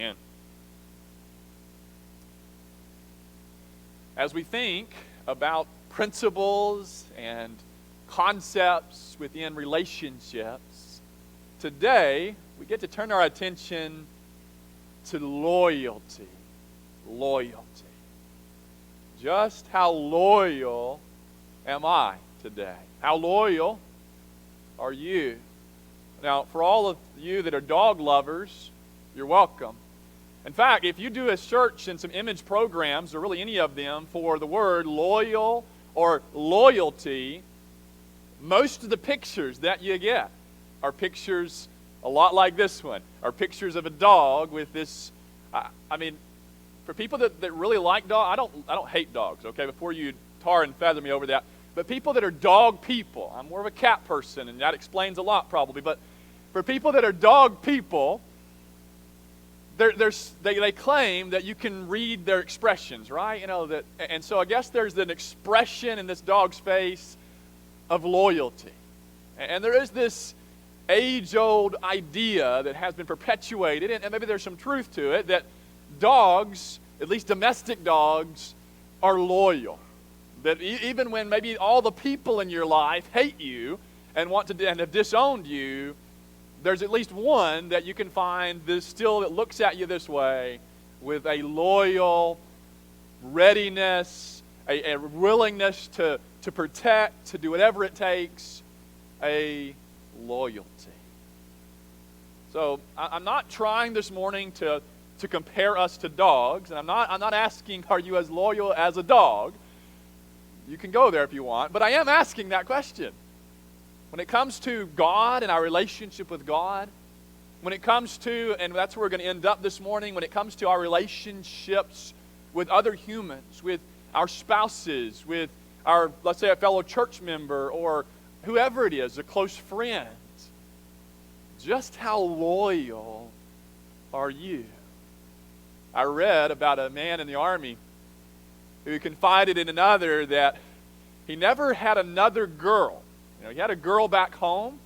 Amen. As we think about principles and concepts within relationships, today we get to turn our attention to loyalty. Loyalty. Just how loyal am I today? How loyal are you? Now, for all of you that are dog lovers, you're welcome. In fact, if you do a search in some image programs, or really any of them, for the word loyal or loyalty, most of the pictures that you get are pictures a lot like this one, are pictures of a dog with this, for people that really like dogs, I don't hate dogs, okay, before you tar and feather me over that, but people that are dog people, I'm more of a cat person, and that explains a lot probably, but for people that are dog people, they claim that you can read their expressions, right? And so I guess there's an expression in this dog's face of loyalty. And there is this age-old idea that has been perpetuated, and maybe there's some truth to it, that dogs, at least domestic dogs, are loyal. That even when maybe all the people in your life hate you and have disowned you, there's at least one that you can find that looks at you this way with a loyal readiness, a willingness to protect, to do whatever it takes, a loyalty. So I'm not trying this morning to compare us to dogs, and I'm not asking, are you as loyal as a dog? You can go there if you want, but I am asking that question. When it comes to God and our relationship with God, when it comes to, and that's where we're going to end up this morning, when it comes to our relationships with other humans, with our spouses, with our, let's say, a fellow church member, or whoever it is, a close friend, just how loyal are you? I read about a man in the army who confided in another that he never had another girl. He had a girl back home.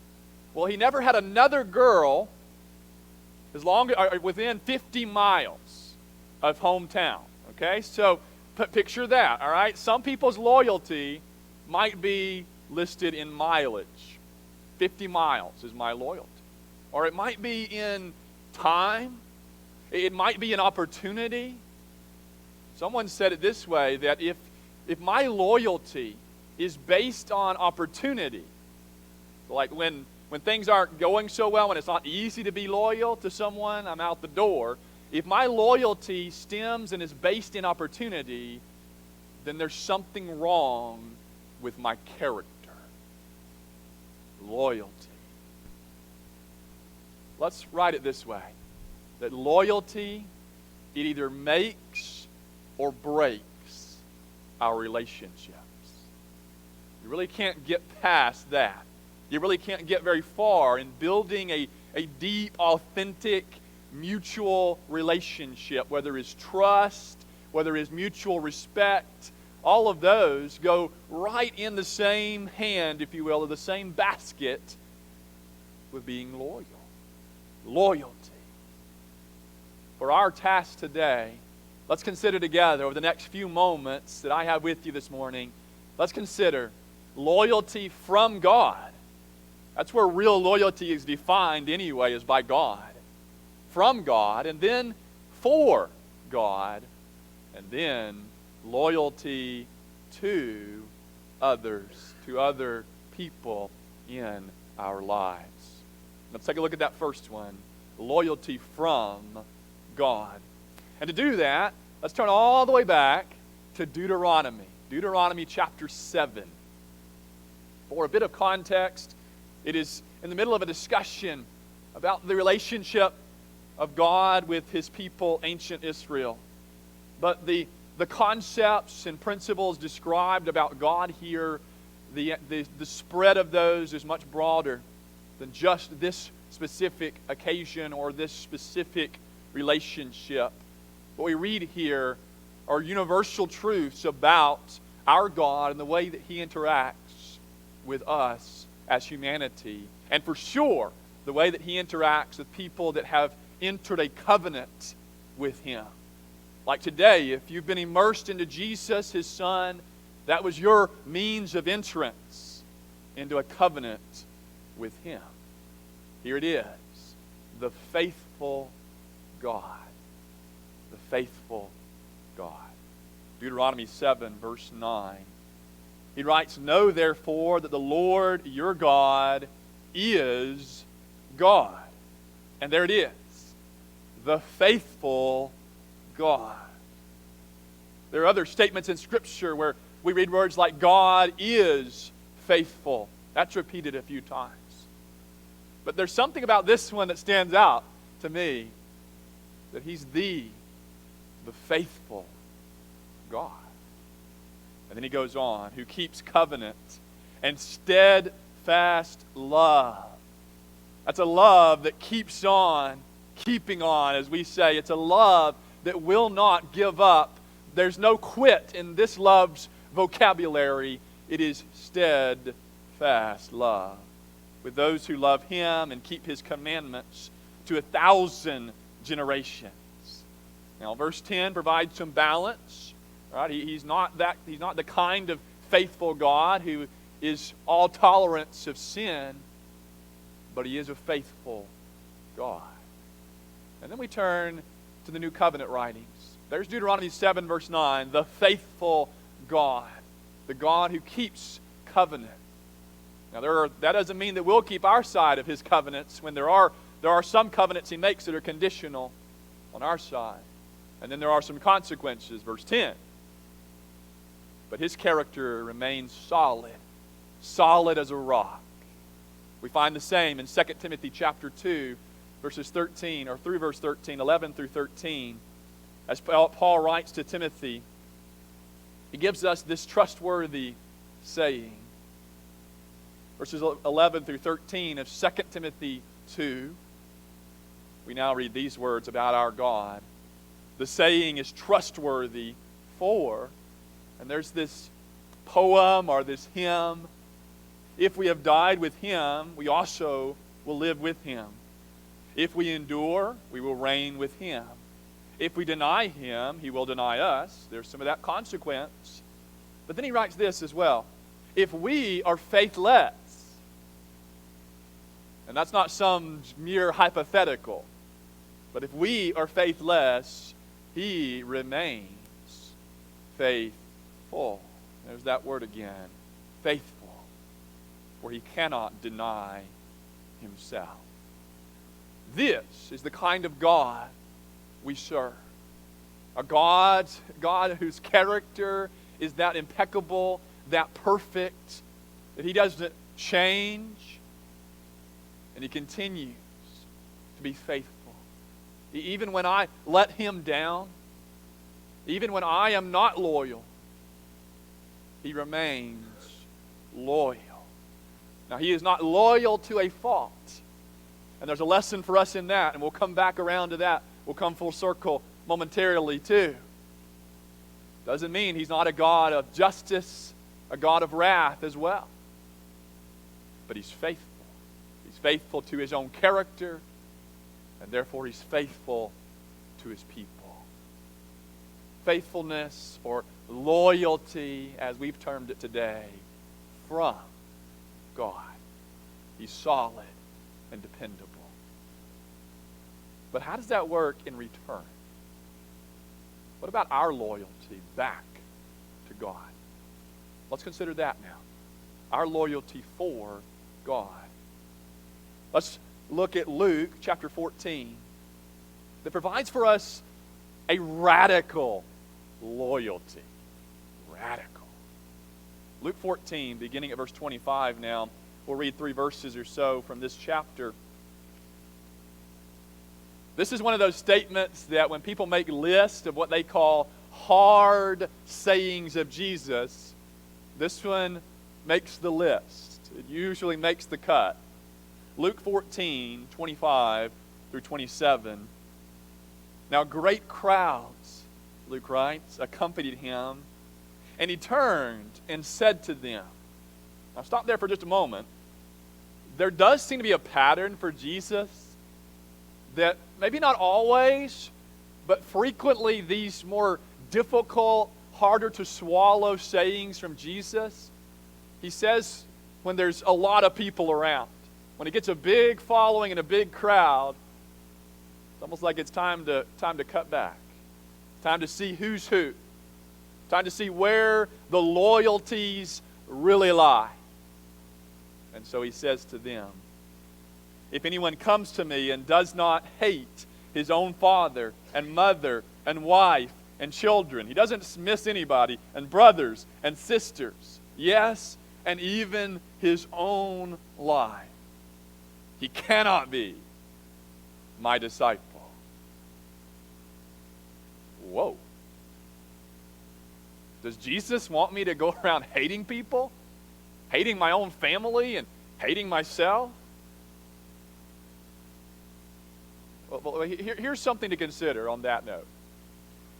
Well, he never had another girl within 50 miles of hometown. Okay, so picture that. All right, some people's loyalty might be listed in mileage. 50 miles is my loyalty, or it might be in time. It might be an opportunity. Someone said it this way, that if my loyalty is based on opportunity, like when things aren't going so well, when it's not easy to be loyal to someone, I'm out the door. If my loyalty stems and is based in opportunity, then there's something wrong with my character. Loyalty. Let's write it this way, that loyalty, it either makes or breaks our relationships. You really can't get past that. You really can't get very far in building a deep, authentic, mutual relationship, whether it's trust, whether it's mutual respect. All of those go right in the same hand, if you will, or the same basket with being loyal. Loyalty. For our task today, let's consider together over the next few moments that I have with you this morning, let's consider loyalty from God. That's where real loyalty is defined anyway, is by God. From God, and then for God, and then loyalty to others, to other people in our lives. Let's take a look at that first one, loyalty from God. And to do that, let's turn all the way back to Deuteronomy. Deuteronomy chapter 7. For a bit of context, it is in the middle of a discussion about the relationship of God with His people, ancient Israel. But the concepts and principles described about God here, the spread of those is much broader than just this specific occasion or this specific relationship. What we read here are universal truths about our God and the way that He interacts with us as humanity. And for sure, the way that He interacts with people that have entered a covenant with Him. Like today, if you've been immersed into Jesus, His Son, that was your means of entrance into a covenant with Him. Here it is, the faithful God. The faithful God. Deuteronomy 7, verse 9. He writes, "Know therefore that the Lord your God is God." And there it is, the faithful God. There are other statements in Scripture where we read words like, God is faithful. That's repeated a few times. But there's something about this one that stands out to me, that He's the faithful God. And then he goes on, who keeps covenant and steadfast love. That's a love that keeps on keeping on, as we say. It's a love that will not give up. There's no quit in this love's vocabulary. It is steadfast love with those who love Him and keep His commandments to 1,000 generations. Now, verse 10 provides some balance. Right? He's not the kind of faithful God who is all tolerance of sin, but He is a faithful God. And then we turn to the New Covenant writings. There's Deuteronomy 7, verse 9, the faithful God, the God who keeps covenant. Now, that doesn't mean that we'll keep our side of His covenants when there are some covenants He makes that are conditional on our side. And then there are some consequences, verse 10. But His character remains solid as a rock. We find the same in 2 Timothy chapter 2, verses 13, or through verse 13, 11 through 13. As Paul writes to Timothy, he gives us this trustworthy saying. Verses 11 through 13 of 2 Timothy 2, we now read these words about our God. The saying is trustworthy for, and there's this poem or this hymn, if we have died with Him, we also will live with Him. If we endure, we will reign with Him. If we deny Him, He will deny us. There's some of that consequence. But then he writes this as well. If we are faithless, and that's not some mere hypothetical, but if we are faithless, He remains faithful. There's that word again, faithful, for He cannot deny Himself. This is the kind of God we serve. A God whose character is that impeccable, that perfect, that He doesn't change, and He continues to be faithful. Even when I let Him down, even when I am not loyal, He remains loyal. Now, He is not loyal to a fault. And there's a lesson for us in that, and we'll come back around to that. We'll come full circle momentarily too. Doesn't mean He's not a God of justice, a God of wrath as well. But He's faithful. He's faithful to His own character, and therefore He's faithful to His people. Faithfulness or loyalty, as we've termed it today, from God. He's solid and dependable. But how does that work in return? What about our loyalty back to God? Let's consider that now. Our loyalty for God. Let's look at Luke chapter 14 that provides for us a radical loyalty. Radical. Luke 14, beginning at verse 25 now. We'll read 3 verses or so from this chapter. This is one of those statements that when people make lists of what they call hard sayings of Jesus, this one makes the list. It usually makes the cut. Luke 14, 25 through 27. Now great crowds, Luke writes, accompanied Him, and He turned and said to them. Now stop there for just a moment. There does seem to be a pattern for Jesus that maybe not always, But frequently these more difficult, harder to swallow sayings from Jesus, he says when there's a lot of people around. When he gets a big following and a big crowd, it's almost like it's time to cut back. Time to see who's who. Time to see where the loyalties really lie. And so he says to them, if anyone comes to me and does not hate his own father and mother and wife and children, he doesn't miss anybody, and brothers and sisters, yes, and even his own life, he cannot be my disciple. Whoa. Does Jesus want me to go around hating people? Hating my own family and hating myself? Well, here's something to consider on that note.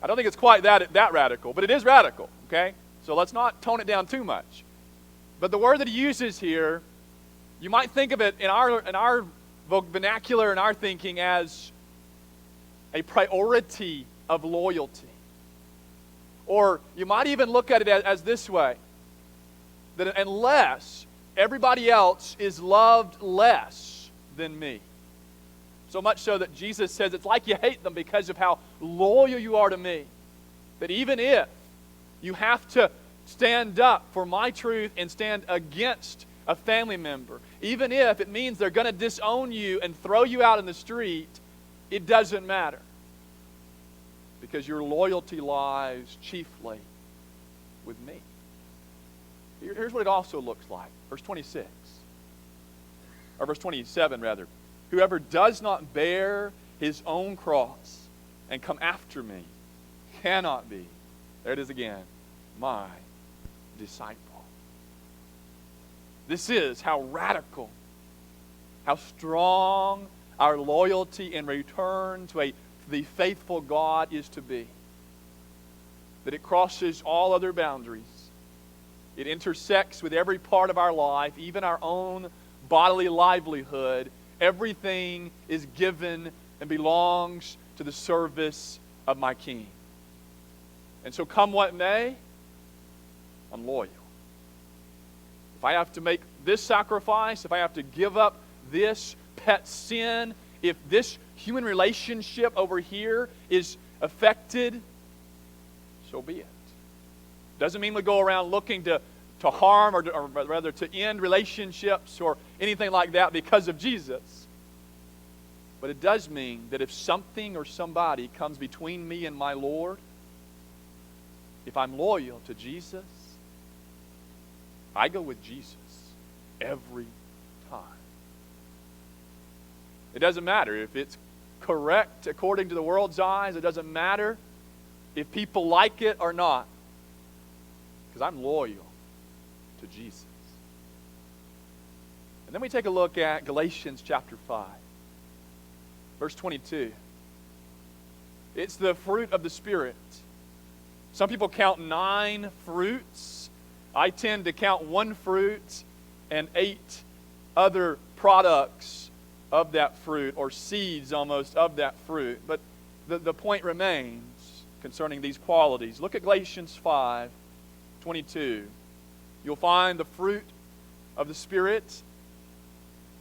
I don't think it's quite that radical, but it is radical, okay? So let's not tone it down too much. But the word that he uses here, you might think of it in our vernacular, in our thinking, as a priority of loyalty. Or you might even look at it as this way, that unless everybody else is loved less than me. So much so that Jesus says it's like you hate them because of how loyal you are to me. That even if you have to stand up for my truth and stand against a family member, even if it means they're going to disown you and throw you out in the street, it doesn't matter. Because your loyalty lies chiefly with me. Here's what it also looks like. Verse 26. Or verse 27, rather. Whoever does not bear his own cross and come after me cannot be, there it is again, my disciple. This is how radical, how strong our loyalty in return to the faithful God is to be. That it crosses all other boundaries. It intersects with every part of our life, even our own bodily livelihood. Everything is given and belongs to the service of my King. And so come what may, I'm loyal. If I have to make this sacrifice, if I have to give up this pet sin, if this human relationship over here is affected, so be it. Doesn't mean we go around looking to harm or rather to end relationships or anything like that because of Jesus. But it does mean that if something or somebody comes between me and my Lord, if I'm loyal to Jesus, I go with Jesus every time. It doesn't matter if it's correct according to the world's eyes. It doesn't matter if people like it or not. Because I'm loyal to Jesus. And then we take a look at Galatians chapter 5. Verse 22. It's the fruit of the Spirit. Some people count 9 fruits. I tend to count 1 fruit and 8 other products of that fruit, or seeds almost of that fruit. But the point remains concerning these qualities. Look at Galatians 5:22. You'll find the fruit of the Spirit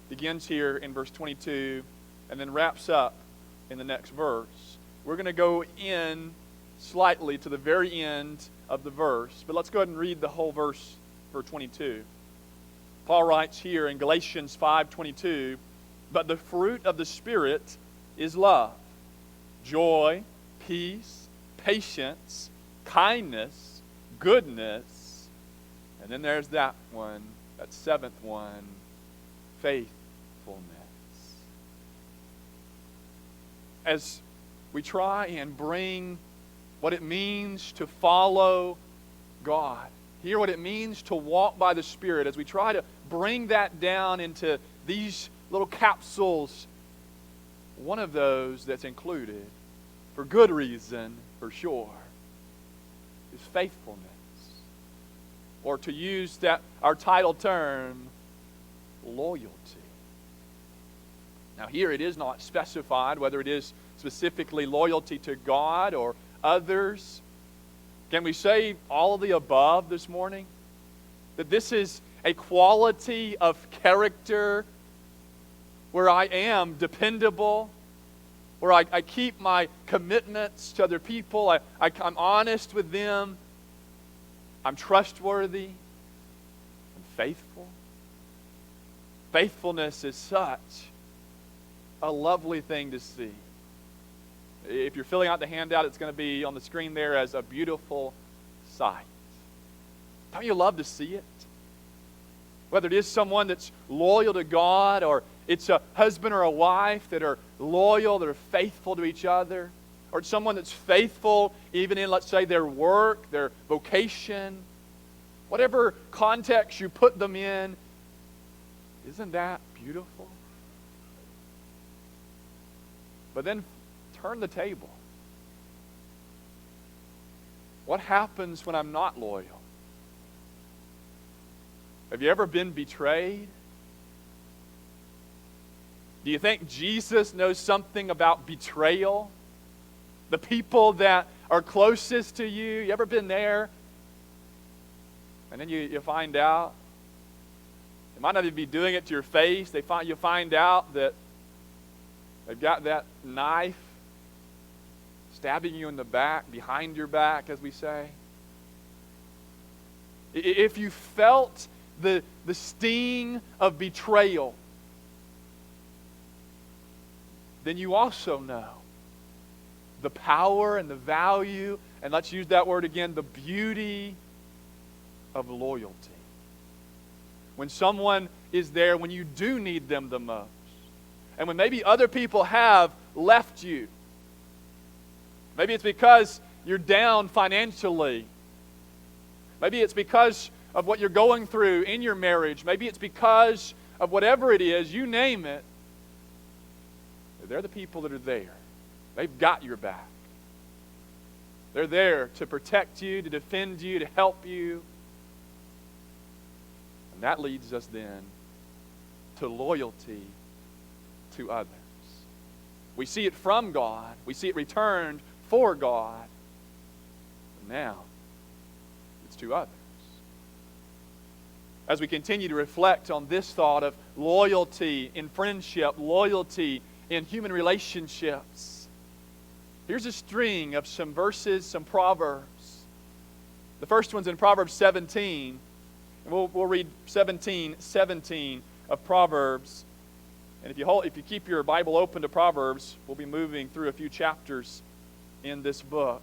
begins here in verse 22 and then wraps up in the next verse. We're going to go in slightly to the very end of the verse, but let's go ahead and read the whole verse for 22. Paul writes here in Galatians 5:22, but the fruit of the Spirit is love, joy, peace, patience, kindness, goodness, and then there's that one, that 7th one, faithfulness. As we try and bring what it means to follow God, hear what it means to walk by the Spirit, as we try to bring that down into these little capsules, one of those that's included, for good reason, for sure, is faithfulness. Or to use that our title term, loyalty. Now here it is not specified whether it is specifically loyalty to God or others? Can we say all of the above this morning? That this is a quality of character where I am dependable, where I keep my commitments to other people, I'm honest with them, I'm trustworthy, I'm faithful. Faithfulness is such a lovely thing to see. If you're filling out the handout, it's going to be on the screen there as a beautiful sight. Don't you love to see it? Whether it is someone that's loyal to God, or it's a husband or a wife that are loyal, that are faithful to each other, or it's someone that's faithful even in, let's say, their work, their vocation, whatever context you put them in, isn't that beautiful? But then turn the table. What happens when I'm not loyal? Have you ever been betrayed? Do you think Jesus knows something about betrayal? The people that are closest to you, you ever been there? And then you find out, they might not even be doing it to your face, you find out that they've got that knife stabbing you in the back, behind your back, as we say. If you felt the sting of betrayal, then you also know the power and the value, and let's use that word again, the beauty of loyalty. When someone is there when you do need them the most, and when maybe other people have left you. Maybe it's because you're down financially. Maybe it's because of what you're going through in your marriage. Maybe it's because of whatever it is, you name it. They're the people that are there. They've got your back. They're there to protect you, to defend you, to help you. And that leads us then to loyalty to others. We see it from God. We see it returned for God. But now, it's to others. As we continue to reflect on this thought of loyalty in friendship, loyalty in human relationships, here's a string of some verses, some proverbs. The first one's in Proverbs 17. And we'll read 17 of Proverbs. And if you keep your Bible open to Proverbs, we'll be moving through a few chapters in this book.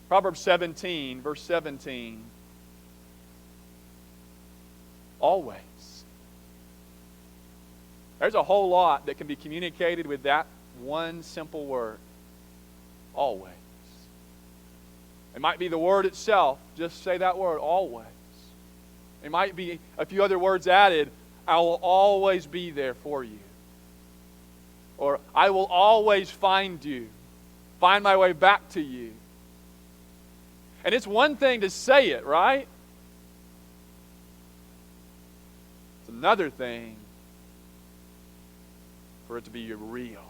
Proverbs 17, verse 17. Always. There's a whole lot that can be communicated with that one simple word. Always. It might be the word itself. Just say that word, always. It might be a few other words added. I will always be there for you. Or I will always find you. Find my way back to you. And it's one thing to say it, right? It's another thing for it to be real.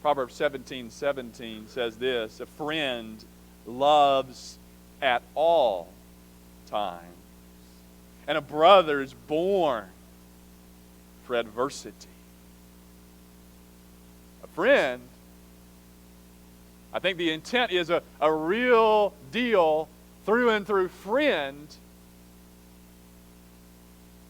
Proverbs 17:17 says this: a friend loves at all times, and a brother is born for adversity. A friend, I think the intent is a real deal, through and through friend.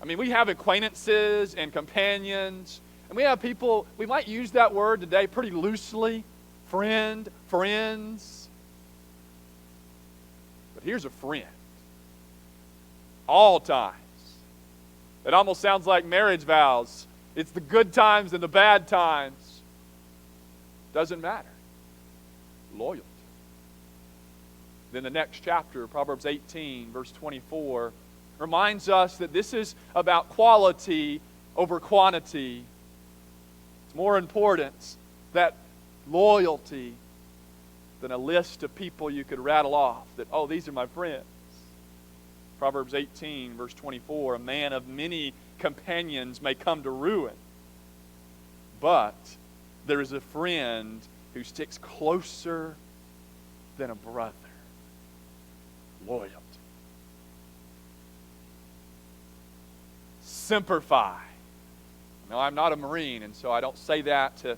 I mean, we have acquaintances and companions, and we have people, we might use that word today pretty loosely, friend, friends. But here's a friend. All times. It almost sounds like marriage vows. It's the good times and the bad times. Doesn't matter. Loyalty. Then the next chapter, Proverbs 18, verse 24, reminds us that this is about quality over quantity. It's more important, that loyalty, than a list of people you could rattle off that, oh, these are my friends. Proverbs 18, verse 24, a man of many companions may come to ruin, but there is a friend who sticks closer than a brother. Loyalty. Semper Fi. Now, I'm not a Marine, and so I don't say that to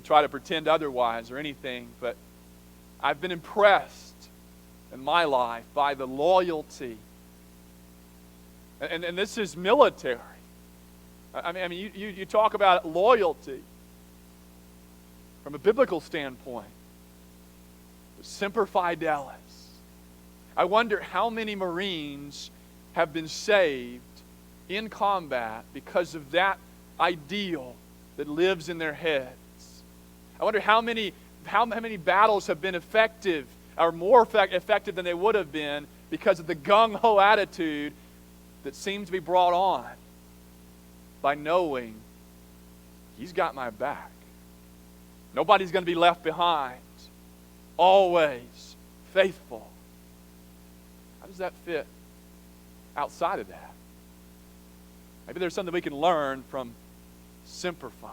try to pretend otherwise or anything, but I've been impressed in my life by the loyalty. And this is military. I mean, you talk about loyalty from a biblical standpoint. Semper Fidelis. I wonder how many Marines have been saved in combat because of that ideal that lives in their heads. I wonder how many battles have been effective or more effective than they would have been because of the gung-ho attitude that seems to be brought on by knowing he's got my back. Nobody's going to be left behind. Always faithful. How does that fit outside of that? Maybe there's something we can learn from Semper Fi.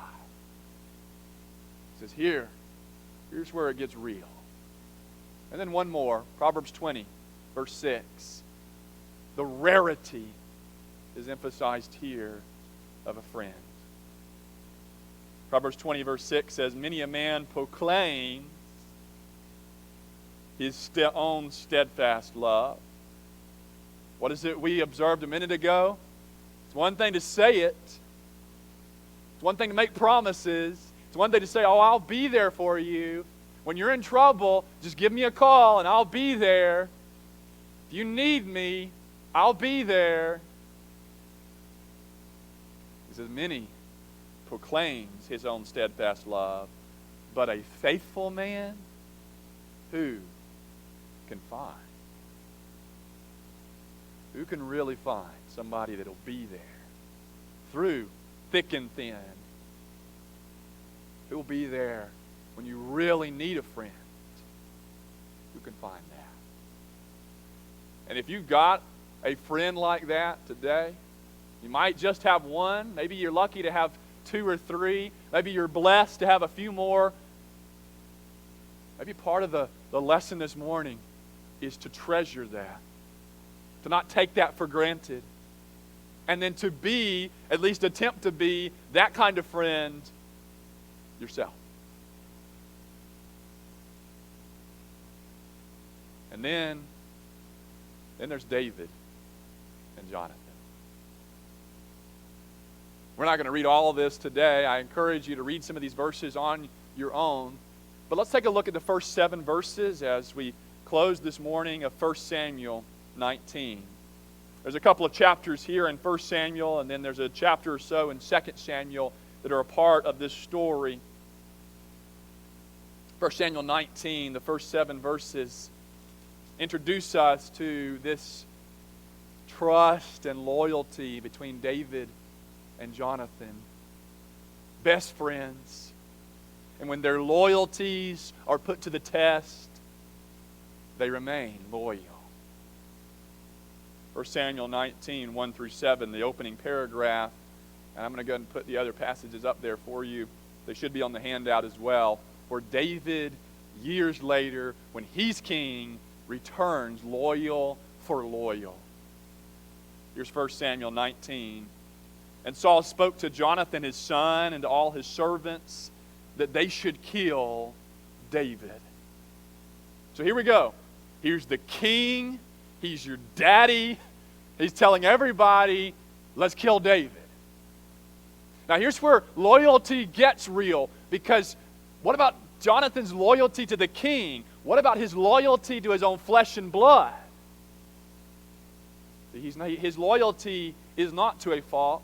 It says here's where it gets real. And then one more, Proverbs 20, verse 6. The rarity is emphasized here of a friend. Proverbs 20, verse 6 says, many a man proclaims his own steadfast love. What is it we observed a minute ago? It's one thing to say it. It's one thing to make promises. It's one thing to say, oh, I'll be there for you. When you're in trouble, just give me a call and I'll be there. If you need me, I'll be there. He says, many proclaims his own steadfast love, but a faithful man, who can find? Who can really find somebody that'll be there through thick and thin? Who will be there when you really need a friend? Who can find that? And if you've got a friend like that today, you might just have one. Maybe you're lucky to have 2 or 3. Maybe you're blessed to have a few more. Maybe part of the lesson this morning is to treasure that. To not take that for granted. And then to be, at least attempt to be, that kind of friend yourself. And then there's David and Jonathan. We're not going to read all of this today. I encourage you to read some of these verses on your own. But let's take a look at the first 7 verses as we close this morning of 1 Samuel 19. There's a couple of chapters here in 1 Samuel, and then there's a chapter or so in 2 Samuel that are a part of this story. 1 Samuel 19, the first 7 verses, introduce us to this trust and loyalty between David and Jonathan. Best friends. And when their loyalties are put to the test, they remain loyal. 1 Samuel 19, 1 through 7, the opening paragraph. And I'm going to go ahead and put the other passages up there for you. They should be on the handout as well. Where David, years later, when he's king, returns loyal for loyal. Here's 1 Samuel 19. And Saul spoke to Jonathan his son and to all his servants that they should kill David. So here we go. Here's the king. He's your daddy. He's telling everybody, let's kill David. Now here's where loyalty gets real, because what about Jonathan's loyalty to the king? What about his loyalty to his own flesh and blood? His loyalty is not to a fault.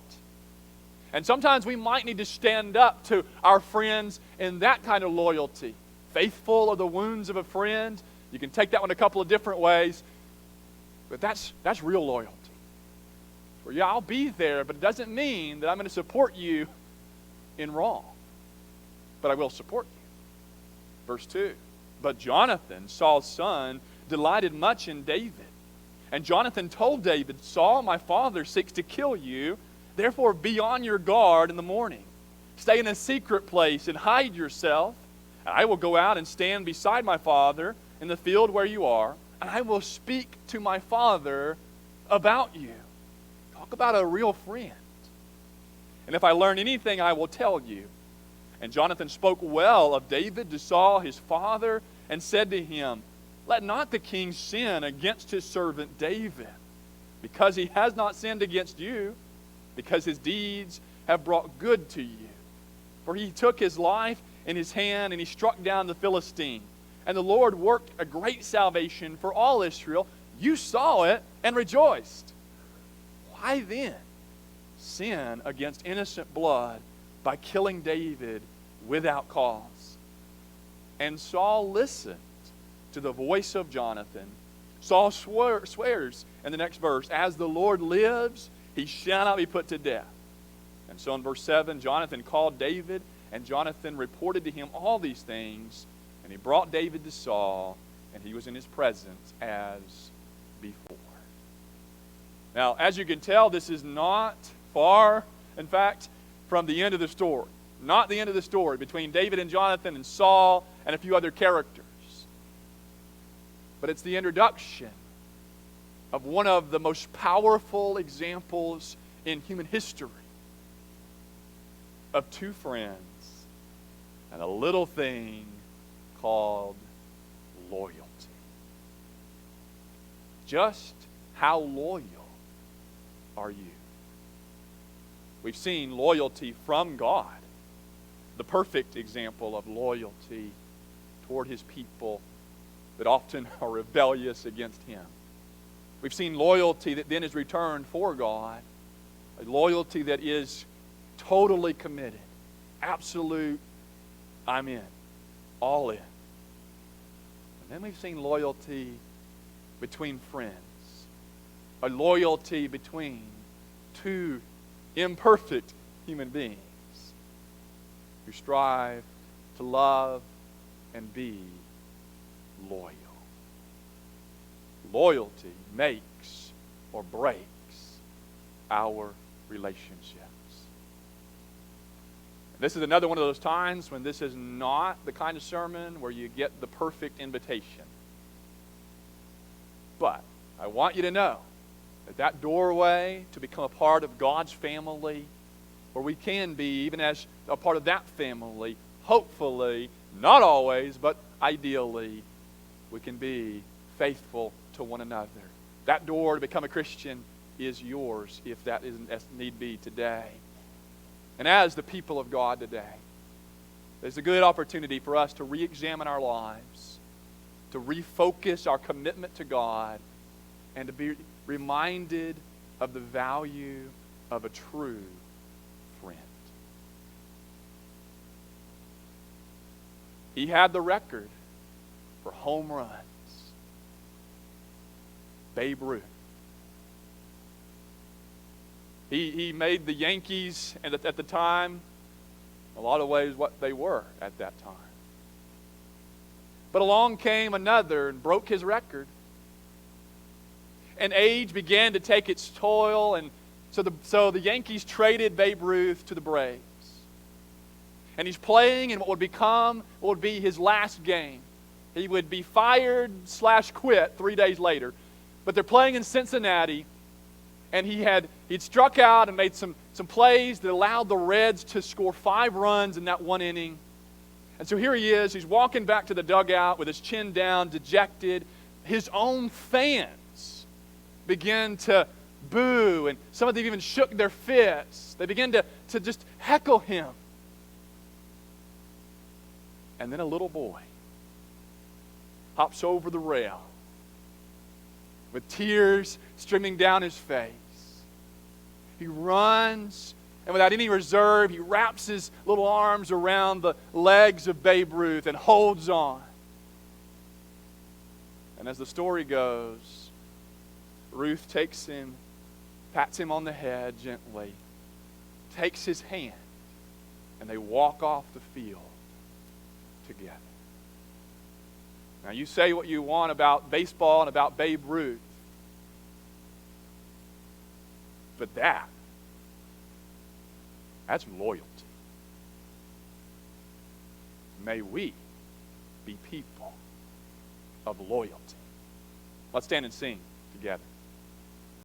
And sometimes we might need to stand up to our friends in that kind of loyalty. Faithful are the wounds of a friend. You can take that one a couple of different ways. But that's real loyalty. Where, yeah, I'll be there, but it doesn't mean that I'm going to support you in wrong. But I will support you. Verse 2. But Jonathan, Saul's son, delighted much in David. And Jonathan told David, Saul, my father, seeks to kill you. Therefore be on your guard in the morning. stay in a secret place and hide yourself. And I will go out and stand beside my father in the field where you are, and I will speak to my father about you. Talk about a real friend. And if I learn anything, I will tell you. And Jonathan spoke well of David to Saul his father, and said to him, let not the king sin against his servant David, because he has not sinned against you, because his deeds have brought good to you. For he took his life in his hand, and he struck down the Philistine. And the Lord worked a great salvation for all Israel. You saw it and rejoiced. Why then sin against innocent blood by killing David without cause? And Saul listened to the voice of Jonathan. Saul swears in the next verse, as the Lord lives, he shall not be put to death. And so in verse 7, Jonathan called David, and Jonathan reported to him all these things, and he brought David to Saul, and he was in his presence as before. Now, as you can tell, this is not far, in fact, from the end of the story. Not the end of the story between David and Jonathan and Saul and a few other characters. But it's the introduction of one of the most powerful examples in human history of two friends and a little thing called loyalty. Just how loyal are you? We've seen loyalty from God, the perfect example of loyalty toward his people that often are rebellious against him. We've seen loyalty that then is returned for God, a loyalty that is totally committed, absolute, I'm in, all in. And then we've seen loyalty between friends, a loyalty between two imperfect human beings who strive to love and be loyal. Loyalty makes or breaks our relationships. This is another one of those times when this is not the kind of sermon where you get the perfect invitation. But I want you to know that doorway to become a part of God's family, where we can be, even as a part of that family, hopefully, not always, but ideally, we can be faithful to one another. That door to become a Christian is yours if that isn't as need be today. And as the people of God today, there's a good opportunity for us to re-examine our lives, to refocus our commitment to God, and to be reminded of the value of a true friend. He had the record for home runs. Babe Ruth. He made the Yankees, and at the time, a lot of ways what they were at that time. But along came another and broke his record. And age began to take its toll, and so the Yankees traded Babe Ruth to the Braves. And he's playing in what would be his last game. He would be fired / quit 3 days later. But they're playing in Cincinnati, and he'd struck out and made some plays that allowed the Reds to score 5 runs in that one inning. And so here he is, he's walking back to the dugout with his chin down, dejected. His own fans begin to boo, and some of them even shook their fists. They began to just heckle him. And then a little boy hops over the rail with tears streaming down his face. He runs, and without any reserve, he wraps his little arms around the legs of Babe Ruth and holds on. And as the story goes, Ruth takes him, pats him on the head gently, takes his hand, and they walk off the field together. Now, you say what you want about baseball and about Babe Ruth, but that's loyalty. may we be people of loyalty. Let's stand and sing together.